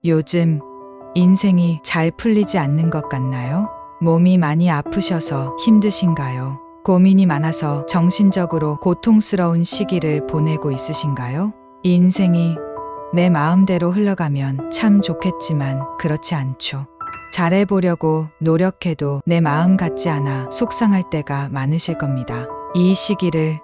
요즘 인생이 잘 풀리지 않는 것 같나요? 몸이 많이 아프셔서 힘드신가요? 고민이 많아서 정신적으로 고통스러운 시기를 보내고 있으신가요? 인생이 내 마음대로 흘러가면 참 좋겠지만 그렇지 않죠. 잘해보려고 노력해도 내 마음 같지 않아 속상할 때가 많으실 겁니다. 이 시기를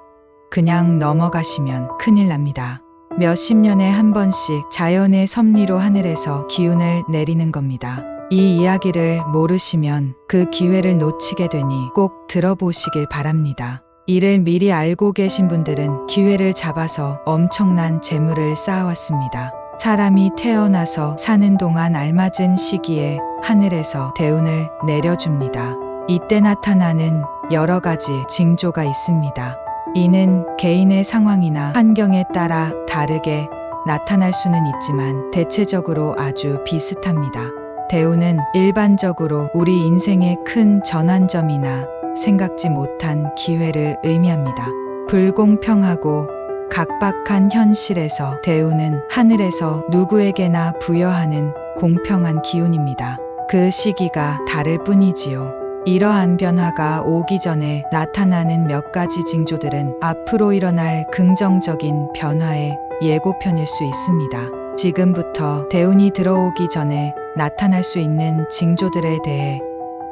그냥 넘어가시면 큰일 납니다. 몇십 년에 한 번씩 자연의 섭리로 하늘에서 기운을 내리는 겁니다. 이 이야기를 모르시면 그 기회를 놓치게 되니 꼭 들어보시길 바랍니다. 이를 미리 알고 계신 분들은 기회를 잡아서 엄청난 재물을 쌓아왔습니다. 사람이 태어나서 사는 동안 알맞은 시기에 하늘에서 대운을 내려줍니다. 이때 나타나는 여러 가지 징조가 있습니다. 이는 개인의 상황이나 환경에 따라 다르게 나타날 수는 있지만 대체적으로 아주 비슷합니다. 대운은 일반적으로 우리 인생의 큰 전환점이나 생각지 못한 기회를 의미합니다. 불공평하고 각박한 현실에서 대운은 하늘에서 누구에게나 부여하는 공평한 기운입니다. 그 시기가 다를 뿐이지요. 이러한 변화가 오기 전에 나타나는 몇 가지 징조들은 앞으로 일어날 긍정적인 변화의 예고편일 수 있습니다. 지금부터 대운이 들어오기 전에 나타날 수 있는 징조들에 대해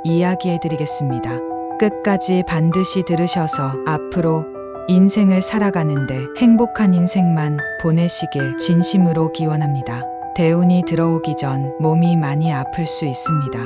이야기해 드리겠습니다. 끝까지 반드시 들으셔서 앞으로 인생을 살아가는데 행복한 인생만 보내시길 진심으로 기원합니다. 대운이 들어오기 전 몸이 많이 아플 수 있습니다.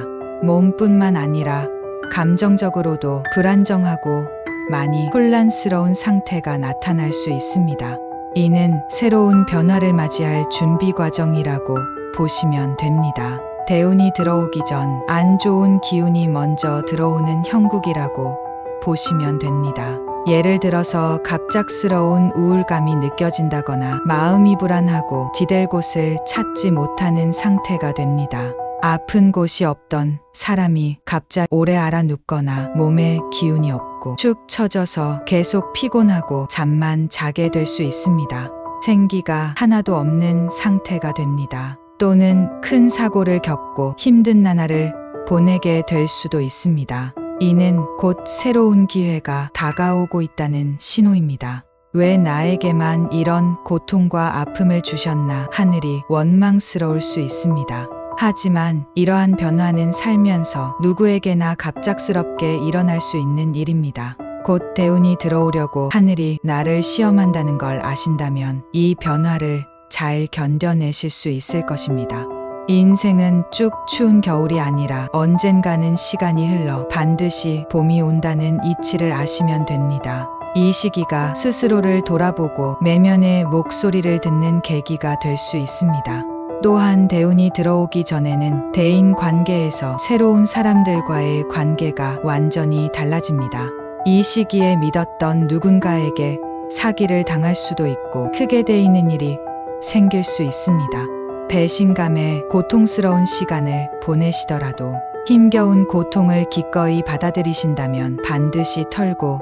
몸뿐만 아니라 감정적으로도 불안정하고 많이 혼란스러운 상태가 나타날 수 있습니다. 이는 새로운 변화를 맞이할 준비 과정이라고 보시면 됩니다. 대운이 들어오기 전 안 좋은 기운이 먼저 들어오는 형국이라고 보시면 됩니다. 예를 들어서 갑작스러운 우울감이 느껴진다거나 마음이 불안하고 지댈 곳을 찾지 못하는 상태가 됩니다. 아픈 곳이 없던 사람이 갑자기 오래 앓아눕거나 몸에 기운이 없고 축 처져서 계속 피곤하고 잠만 자게 될 수 있습니다. 생기가 하나도 없는 상태가 됩니다. 또는 큰 사고를 겪고 힘든 나날을 보내게 될 수도 있습니다. 이는 곧 새로운 기회가 다가오고 있다는 신호입니다. 왜 나에게만 이런 고통과 아픔을 주셨나 하늘이 원망스러울 수 있습니다. 하지만 이러한 변화는 살면서 누구에게나 갑작스럽게 일어날 수 있는 일입니다. 곧 대운이 들어오려고 하늘이 나를 시험한다는 걸 아신다면 이 변화를 잘 견뎌내실 수 있을 것입니다. 인생은 쭉 추운 겨울이 아니라 언젠가는 시간이 흘러 반드시 봄이 온다는 이치를 아시면 됩니다. 이 시기가 스스로를 돌아보고 내면의 목소리를 듣는 계기가 될 수 있습니다. 또한 대운이 들어오기 전에는 대인 관계에서 새로운 사람들과의 관계가 완전히 달라집니다. 이 시기에 믿었던 누군가에게 사기를 당할 수도 있고 크게 데이는 일이 생길 수 있습니다. 배신감에 고통스러운 시간을 보내시더라도 힘겨운 고통을 기꺼이 받아들이신다면 반드시 털고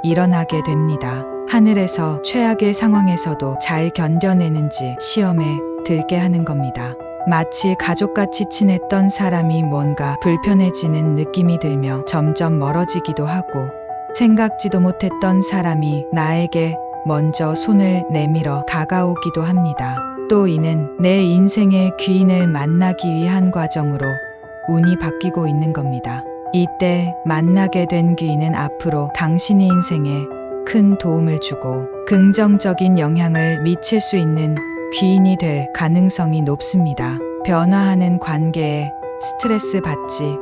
일어나게 됩니다. 하늘에서 최악의 상황에서도 잘 견뎌내는지 시험에 들게 하는 겁니다. 마치 가족같이 친했던 사람이 뭔가 불편해지는 느낌이 들며 점점 멀어지기도 하고 생각지도 못했던 사람이 나에게 먼저 손을 내밀어 다가오기도 합니다. 또 이는 내 인생의 귀인을 만나기 위한 과정으로 운이 바뀌고 있는 겁니다. 이때 만나게 된 귀인은 앞으로 당신의 인생에 큰 도움을 주고 긍정적인 영향을 미칠 수 있는 귀인이 될 가능성이 높습니다. 변화하는 관계에 스트레스 받지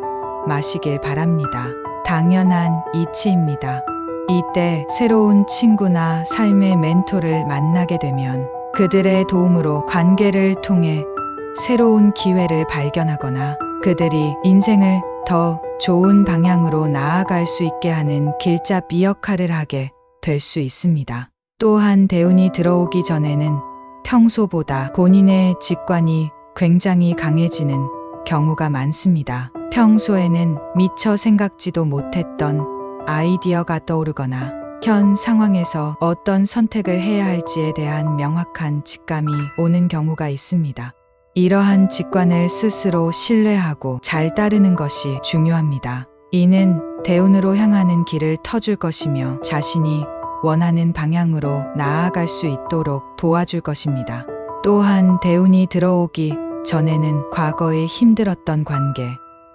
마시길 바랍니다. 당연한 이치입니다. 이때 새로운 친구나 삶의 멘토를 만나게 되면 그들의 도움으로 관계를 통해 새로운 기회를 발견하거나 그들이 인생을 더 좋은 방향으로 나아갈 수 있게 하는 길잡이 역할을 하게 될 수 있습니다. 또한 대운이 들어오기 전에는 평소보다 본인의 직관이 굉장히 강해지는 경우가 많습니다. 평소에는 미처 생각지도 못했던 아이디어가 떠오르거나 현 상황에서 어떤 선택을 해야 할지에 대한 명확한 직감이 오는 경우가 있습니다. 이러한 직관을 스스로 신뢰하고 잘 따르는 것이 중요합니다. 이는 대운으로 향하는 길을 터줄 것이며 자신이 원하는 방향으로 나아갈 수 있도록 도와줄 것입니다. 또한 대운이 들어오기 전에는 과거에 힘들었던 관계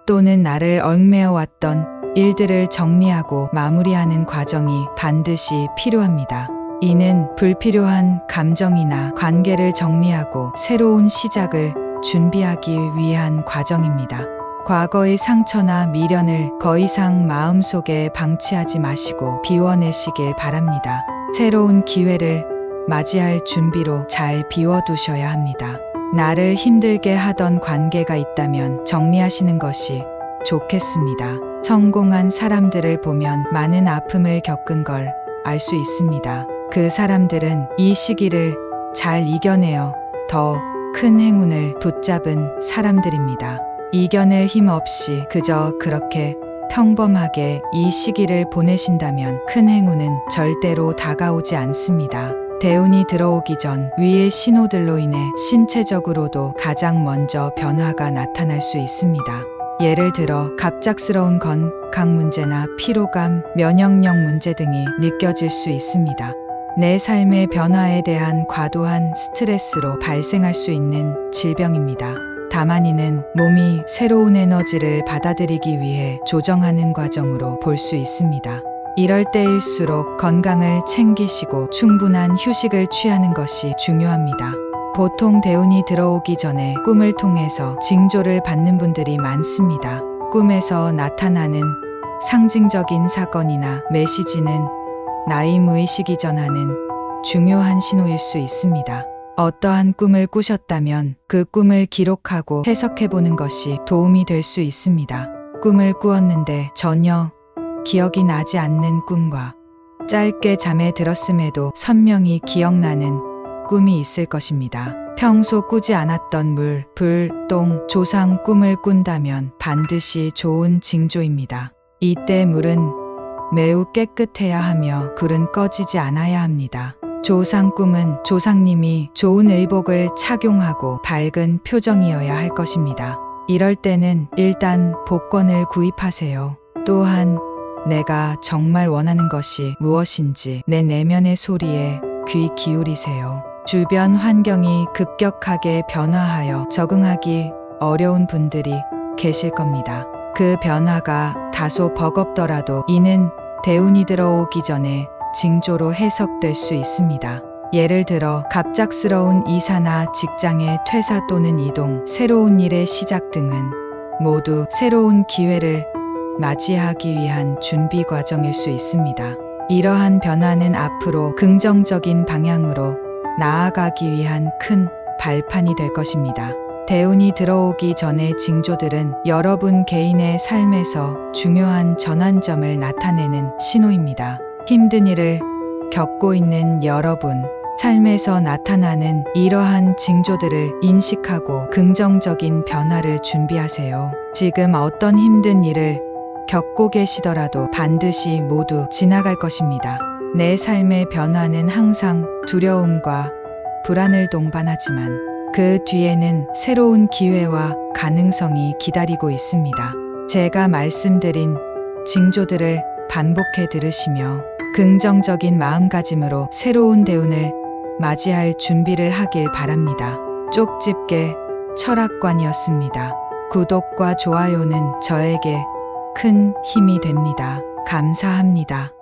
또는 나를 얽매여 왔던 일들을 정리하고 마무리하는 과정이 반드시 필요합니다. 이는 불필요한 감정이나 관계를 정리하고 새로운 시작을 준비하기 위한 과정입니다. 과거의 상처나 미련을 더 이상 마음속에 방치하지 마시고 비워내시길 바랍니다. 새로운 기회를 맞이할 준비로 잘 비워두셔야 합니다. 나를 힘들게 하던 관계가 있다면 정리하시는 것이 좋겠습니다. 성공한 사람들을 보면 많은 아픔을 겪은 걸 알 수 있습니다. 그 사람들은 이 시기를 잘 이겨내어 더 큰 행운을 붙잡은 사람들입니다. 이겨낼 힘 없이 그저 그렇게 평범하게 이 시기를 보내신다면 큰 행운은 절대로 다가오지 않습니다. 대운이 들어오기 전 위의 신호들로 인해 신체적으로도 가장 먼저 변화가 나타날 수 있습니다. 예를 들어 갑작스러운 건강 문제나 피로감, 면역력 문제 등이 느껴질 수 있습니다. 내 삶의 변화에 대한 과도한 스트레스로 발생할 수 있는 질병입니다. 다만 이는 몸이 새로운 에너지를 받아들이기 위해 조정하는 과정으로 볼 수 있습니다. 이럴 때일수록 건강을 챙기시고 충분한 휴식을 취하는 것이 중요합니다. 보통 대운이 들어오기 전에 꿈을 통해서 징조를 받는 분들이 많습니다. 꿈에서 나타나는 상징적인 사건이나 메시지는 나의 무의식이 전하는 중요한 신호일 수 있습니다. 어떠한 꿈을 꾸셨다면 그 꿈을 기록하고 해석해보는 것이 도움이 될 수 있습니다. 꿈을 꾸었는데 전혀 기억이 나지 않는 꿈과 짧게 잠에 들었음에도 선명히 기억나는 꿈이 있을 것입니다. 평소 꾸지 않았던 물, 불, 똥, 조상 꿈을 꾼다면 반드시 좋은 징조입니다. 이때 물은 매우 깨끗해야 하며 불은 꺼지지 않아야 합니다. 조상 꿈은 조상님이 좋은 의복을 착용하고 밝은 표정이어야 할 것입니다. 이럴 때는 일단 복권을 구입하세요. 또한 내가 정말 원하는 것이 무엇인지 내 내면의 소리에 귀 기울이세요. 주변 환경이 급격하게 변화하여 적응하기 어려운 분들이 계실 겁니다. 그 변화가 다소 버겁더라도 이는 대운이 들어오기 전에 징조로 해석될 수 있습니다. 예를 들어 갑작스러운 이사나 직장의 퇴사 또는 이동, 새로운 일의 시작 등은 모두 새로운 기회를 맞이하기 위한 준비 과정일 수 있습니다. 이러한 변화는 앞으로 긍정적인 방향으로 나아가기 위한 큰 발판이 될 것입니다. 대운이 들어오기 전의 징조들은 여러분 개인의 삶에서 중요한 전환점을 나타내는 신호입니다. 힘든 일을 겪고 있는 여러분, 삶에서 나타나는 이러한 징조들을 인식하고 긍정적인 변화를 준비하세요. 지금 어떤 힘든 일을 겪고 계시더라도 반드시 모두 지나갈 것입니다. 내 삶의 변화는 항상 두려움과 불안을 동반하지만 그 뒤에는 새로운 기회와 가능성이 기다리고 있습니다. 제가 말씀드린 징조들을 반복해 들으시며 긍정적인 마음가짐으로 새로운 대운을 맞이할 준비를 하길 바랍니다. 쪽집게 철학관이었습니다. 구독과 좋아요는 저에게 큰 힘이 됩니다. 감사합니다.